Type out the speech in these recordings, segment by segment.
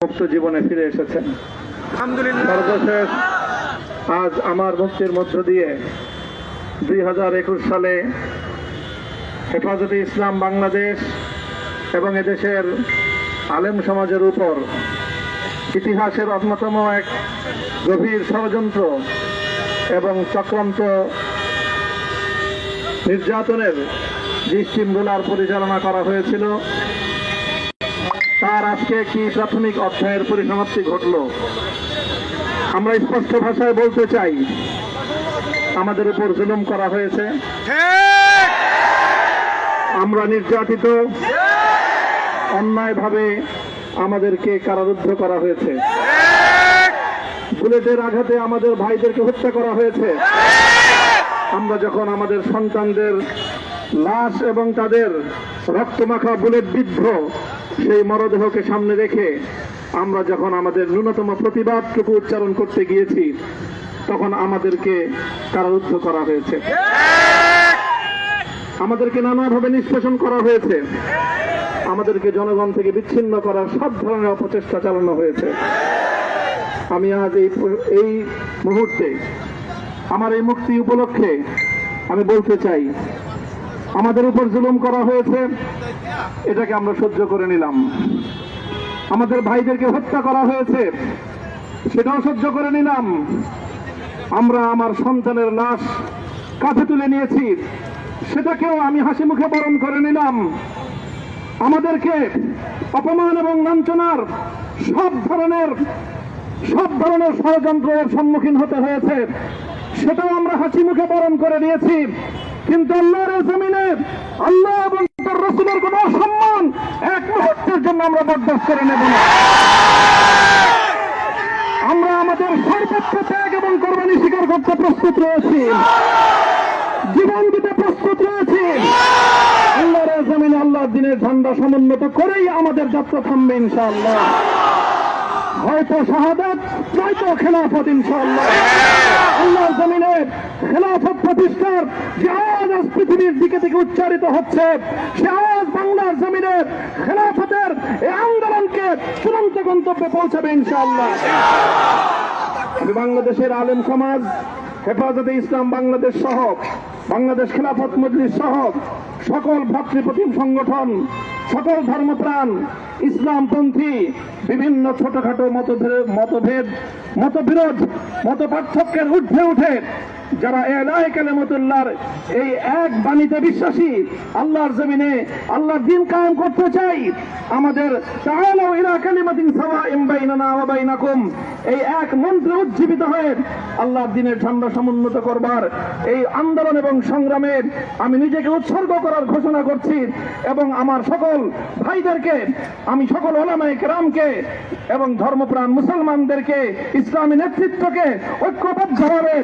মুক্ত জীবনে ফিরে এসেছেন। আলহামদুলিল্লাহ। সর্বশেষ আজ আমার মুক্তির মধ্য দিয়ে 2021 সালে হেফাজতে ইসলাম বাংলাদেশ এবং এদেশের আলেম সমাজের উপর ইতিহাসের অন্যতম এক গভীর ষড়যন্ত্র এবং চক্রান্ত নির্যাতনের যে স্টিমরোলার পরিচালনা করা হয়েছিল, তার আজকে একটি প্রাথমিক অধ্যায়ের পরিসমাপ্তি ঘটল। আমরা স্পষ্ট ভাষায় বলতে চাই, আমাদের উপর জুলুম করা হয়েছে, আমরা নির্যাতিত, অন্যায়ভাবে আমাদেরকে কারারুদ্ধ করা হয়েছে, বুলেটের আঘাতে আমাদের ভাইদেরকে হত্যা করা হয়েছে। আমরা যখন আমাদের সন্তানদের লাশ এবং তাদের রক্তমাখা বুলেট বিদ্ধ সেই মরদেহকে সামনে রেখে আমরা যখন আমাদের ন্যূনতম প্রতিবাদটুকু উচ্চারণ করতে গিয়েছি, তখন আমাদেরকে কারারুদ্ধ করা হয়েছে, আমাদেরকে নানাভাবে নিষ্পেষণ করা হয়েছে, আমাদেরকে জনগণ থেকে বিচ্ছিন্ন করার সব ধরনের অপচেষ্টা চালানো হয়েছে। আমি আজ এই মুহূর্তে আমার এই মুক্তি উপলক্ষে আমি বলতে চাই, আমাদের উপর জুলুম করা হয়েছে, এটাকে আমরা সহ্য করে নিলাম। আমাদের ভাইদেরকে হত্যা করা হয়েছে, সেটাও সহ্য করে নিলাম। আমরা আমার সন্তানের লাশ কাঁধে তুলে নিয়েছি, সেটাকেও আমি হাসি মুখে বরণ করে নিলাম। আমাদেরকে অপমান এবং লাঞ্ছনার সব ধরনের ষড়যন্ত্রের সম্মুখীন হতে হয়েছে, সেটাও আমরা হাসি মুখে বরণ করে নিয়েছি। কিন্তু আল্লাহর জমিনে আল্লাহ এবং তার রাসূলের কোন অসম্মান এক মুহূর্তের জন্য আমরা বরদাস্ত করে নেব না। আমরা আমাদের সর্বোচ্চ ত্যাগ এবং কোরবানি স্বীকার করতে প্রস্তুত রয়েছি, জীবন দিতে প্রস্তুত রয়েছি। আল্লাহর জমিনে আল্লাহর দ্বীনের ঝান্ডা সমুন্নত করেই আমাদের যাত্রা থামবে ইনশাআল্লাহ। হয়তো শাহাদাত, নয়তো খেলাফত ইনশাআল্লাহ। আল্লাহর জমিনে খেলাফত প্রতিষ্ঠার যে আওয়াজ আজ পৃথিবীর দিকে থেকে উচ্চারিত হচ্ছে, সে আওয়াজ বাংলার জমিনে খেলাফতের এই আন্দোলনকে চূড়ান্ত গন্তব্যে পৌঁছাবে ইনশাআল্লাহ। আমি বাংলাদেশের আলেম সমাজ, হেফাজতে ইসলাম বাংলাদেশ সহ বাংলাদেশ খেলাফত মজলিস সহ সকল ভ্রাতৃপ্রতিম সংগঠন, সকল ধর্মপ্রাণ, ইসলামপন্থী বিভিন্ন ছোটখাটো মতভেদ, মতবিরোধ, মত পার্থক্যের ঊর্ধ্বে উঠে যারা এলাহে কালিমাতুল্লাহর এই এক বাণীতে বিশ্বাসী, আল্লাহর জমিনে আল্লাহর দ্বীন কায়েম করতে চাই, আমাদের তাআলাউ ইলা কালিমাতিন সাওয়াইন বাইনানা ওয়া বাইনাকুম এই এক মন্ত্রে উজ্জীবিত হয়ে আল্লাহর দ্বীনের ঝান্ডা সমুন্নত করবার এই আন্দোলন এবং সংগ্রামে আমি নিজেকে উৎসর্গ করার ঘোষণা করছি। এবং আমার সকল ভাইদেরকে, আমি সকল উলামায়ে কেরামকে এবং ধর্মপ্রাণ মুসলমানদেরকে, ইসলামী নেতৃত্বকে ঐক্যবদ্ধভাবে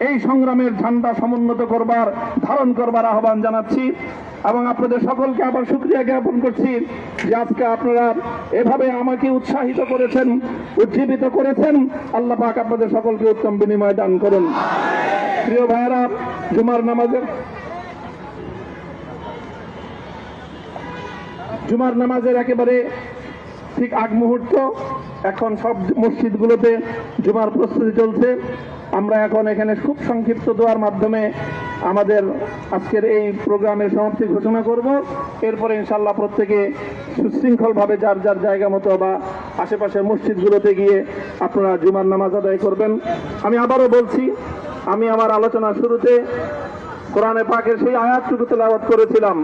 এই সংগ্রামের ঝান্ডা সমুন্নত করবার, ধারণ করবার আহ্বান জানাচ্ছি। এবং আপনাদের সকলকে আবার শুকরিয়া জ্ঞাপন করছি যে আজকে আপনারা এভাবে আমাকে উৎসাহিত করেছেন, উজ্জীবিত করেছেন। আল্লাহ পাক আপনাদের সকলকে উত্তম বিনিময় দান করুন। প্রিয় ভাইয়েরা, জুমার নামাজের একেবারে ঠিক আগ মুহূর্ত, এখন সব মসজিদগুলোতে জুমার প্রস্তুতি চলছে। আমরা এখন এখানে খুব সংক্ষিপ্ত দোয়ার মাধ্যমে আমাদের আজকের এই প্রোগ্রামের সমাপ্তি ঘোষণা করব। এরপরে ইনশাআল্লাহ প্রত্যেকে সুশৃঙ্খলভাবে যার যার জায়গা মতো বা আশেপাশের মসজিদগুলোতে গিয়ে আপনারা জুমার নামাজ আদায় করবেন। আমি আবারও বলছি, আমি আমার আলোচনার শুরুতে কোরআনে পাকের সেই আয়াতটুকু তেলাওয়াত করেছিলাম,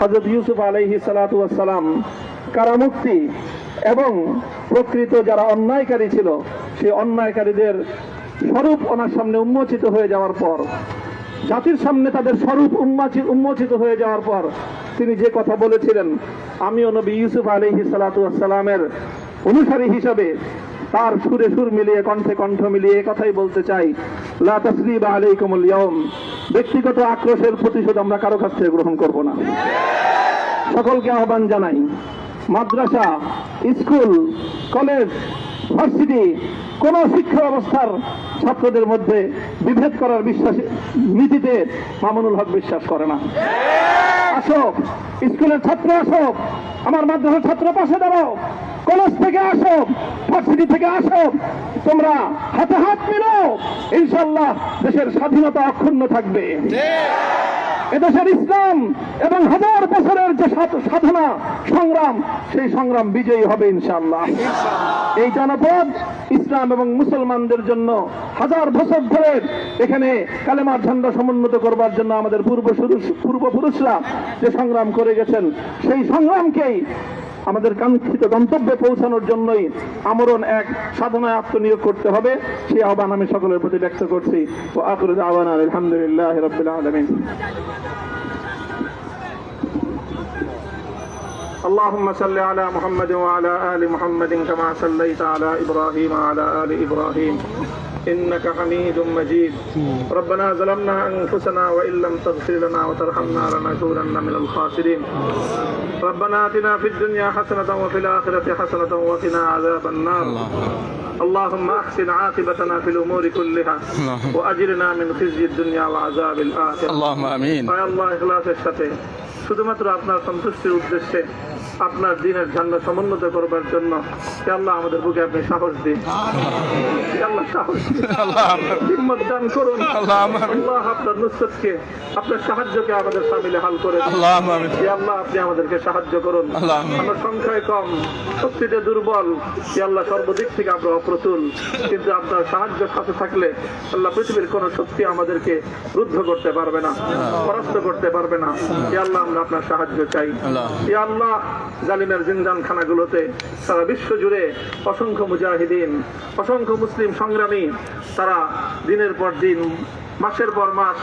হযরত ইউসুফ আলাইহিস সালাতু ওয়াস সালাম কারামুক্তি এবং প্রকৃত যারা অন্যায়কারী ছিল, সেই অন্যায়কারীদের স্বরূপ ওনার সামনে উন্মোচিত হয়ে যাওয়ার পর, জাতির সামনে তাদের স্বরূপ উন্মোচিত হয়ে যাওয়ার পর তিনি যে কথা বলেছিলেন, আমিও নবী ইউসুফ আলাইহিস সালাতু ওয়াস সালামের অনুসারী হিসাবে তার সুরে সুর মিলিয়ে, কণ্ঠে কণ্ঠ মিলিয়ে কথাই বলতে চাই, লা তাসরিবা আলাইকুমুল ইয়াউম। ব্যক্তিগত আক্রোশের প্রতিশোধ আমরা কারো কাছ থেকে গ্রহণ করব না। সকলকে আহ্বান জানাই, মাদ্রাসা, স্কুল, কলেজ, ভার্সিটি, কোন শিক্ষা ব্যবস্থার ছাত্রদের মধ্যে বিভেদ করার নীতিতে মামুনুল হক বিশ্বাস করে না। আসো, স্কুলের ছাত্র আসো, আমার মাদ্রাসার ছাত্র পাশে দাঁড়াও, কলেজ থেকে আসো, ভার্সিটি থেকে আসো, তোমরা হাতে হাত মিলাও, ইনশাআল্লাহ দেশের স্বাধীনতা অক্ষুণ্ণ থাকবে। এদেশের ইসলাম এবং হাজার বছরের যে সাধনা সংগ্রাম, সেই সংগ্রাম বিজয়ী হবে ইনশাআল্লাহ। এই জনপদ ইসলাম এবং মুসলমানদের জন্য হাজার বছর ধরে এখানে কালেমার ঝান্ডা সমুন্নত করবার জন্য আমাদের পূর্বপুরুষরা যে সংগ্রাম করে গেছেন, সেই সংগ্রামকেই আমাদের কাঙ্ক্ষিত গন্তব্যে পৌঁছানোর জন্যই আমরণ এক সাধনায় আত্মনিয়োগ করতে হবে। সেই আহ্বান আমি সকলের প্রতি ব্যক্ত করছি। ওয়া আখিরু দাওয়ানা আলহামদুলিল্লাহি রাব্বিল আলামিন। اللهم صل على محمد وعلى آل محمد كما صليت على إبراهيم وعلى آل إبراهيم إنك حميد مجيد. ربنا ظلمنا أنفسنا وإن لم تغفر لنا وترحمنا لنكونن من الخاسرين. ربنا آتنا في الدنيا حسنة وفي الآخرة حسنة وقنا عذاب النار. اللهم أحسن عاقبتنا في الأمور كلها وأجرنا من خزي الدنيا وعذاب الآخرة. اللهم آمين. يا الله إخلاصের সাথে শুধুমাত্র আপনার সন্তুষ্টির উদ্দেশ্যে আপনার দ্বীনের ঝান্ডা সমুন্নত করবার জন্য হে আল্লাহ আমাদের বুকে আপনি সাহস দিন, হে আল্লাহ সাহস দিন, হিম্মত দান করুন। আল্লাহ আপনার নুসরতকে, আপনার সাহায্যকে আমাদের সামিলে হাল করে দিন। হে আল্লাহ আপনি আমাদেরকে সাহায্য করুন। আমরা সংখ্যায় কম, শক্তিতে দুর্বল, হে আল্লাহ সর্বদিক থেকে আমরা অপ্রতুল, কিন্তু আপনার সাহায্য সাথে থাকলে আল্লাহ পৃথিবীর কোন শক্তি আমাদেরকে রুদ্ধ করতে পারবে না, পরাস্ত করতে পারবে না। হে আল্লাহ আমরা আপনার সাহায্য চাই। হে আল্লাহ জালিমের জিন্দানখানাগুলোতে সারা বিশ্ব জুড়ে অসংখ্য মুজাহিদিন, অসংখ্য মুসলিম সংগ্রামী, তারা দিনের পর দিন, মাসের পর মাস,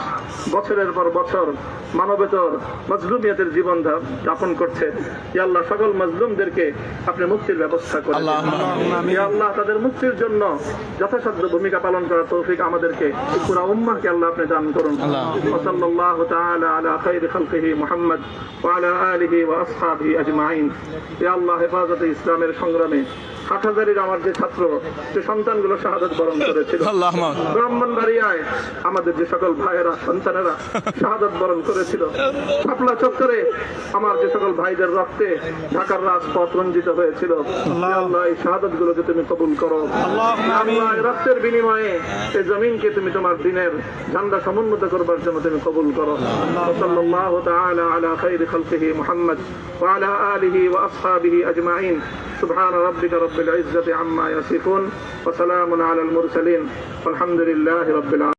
বছরের পর বছর মানবেতর মজলুমিয়তের জীবন যাপন করছে। ইয়া আল্লাহ সকল মজলুমদেরকে আপনি মুক্তির ব্যবস্থা করেন। ইয়া আল্লাহ তাদের মুক্তির জন্য যথাসাধ্য ভূমিকা পালন করার তৌফিক আমাদেরকে, পুরা উম্মাহকে আল্লাহ আপনি দান করুন। সাল্লাল্লাহু তাআলা আলা খায়রি খালকিহি মুহাম্মদ ওয়া আলা আলিহি ওয়া আসহাবিহি আজমাইন। ইয়া আল্লাহ হেফাজতে ইসলামের সংগ্রামে হাটহাজারীর আমার যে ছাত্র, যে সন্তানগুলো শাহাদাত বরণ করেছিল, ব্রাহ্মণবাড়িয়ায় আমাদের যে সকল ভাইয়েরা, সন্তানেরা শাহাদাত বরণ করেছিল, শাপলা চত্বরে আমার যে সকল ভাইদের রক্তে ঢাকার রাজপথ রঞ্জিত হয়েছিল, আল্লাহ এই শাহাদাত গুলোকে তুমি কবুল করো। আল্লাহ এই রক্তের বিনিময়ে এই জমিনকে তুমি তোমার দ্বীনের ঝান্ডা সমুন্নত করবার জন্য তুমি কবুল করো। সাল্লাল্লাহু তাআলা আলা খায়রি খালকিহি মুহাম্মদ ওয়া আলা আলিহি ওয়া আসহাবিহি আজমাইন। সুবহান রাব্বিকা রাব্বিল ইজ্জাতি আম্মা ইয়াসিফুন ওয়া সালামুন আলাল মুরসালিন ওয়ালহামদুলিল্লাহি রাব্বিল আলামিন।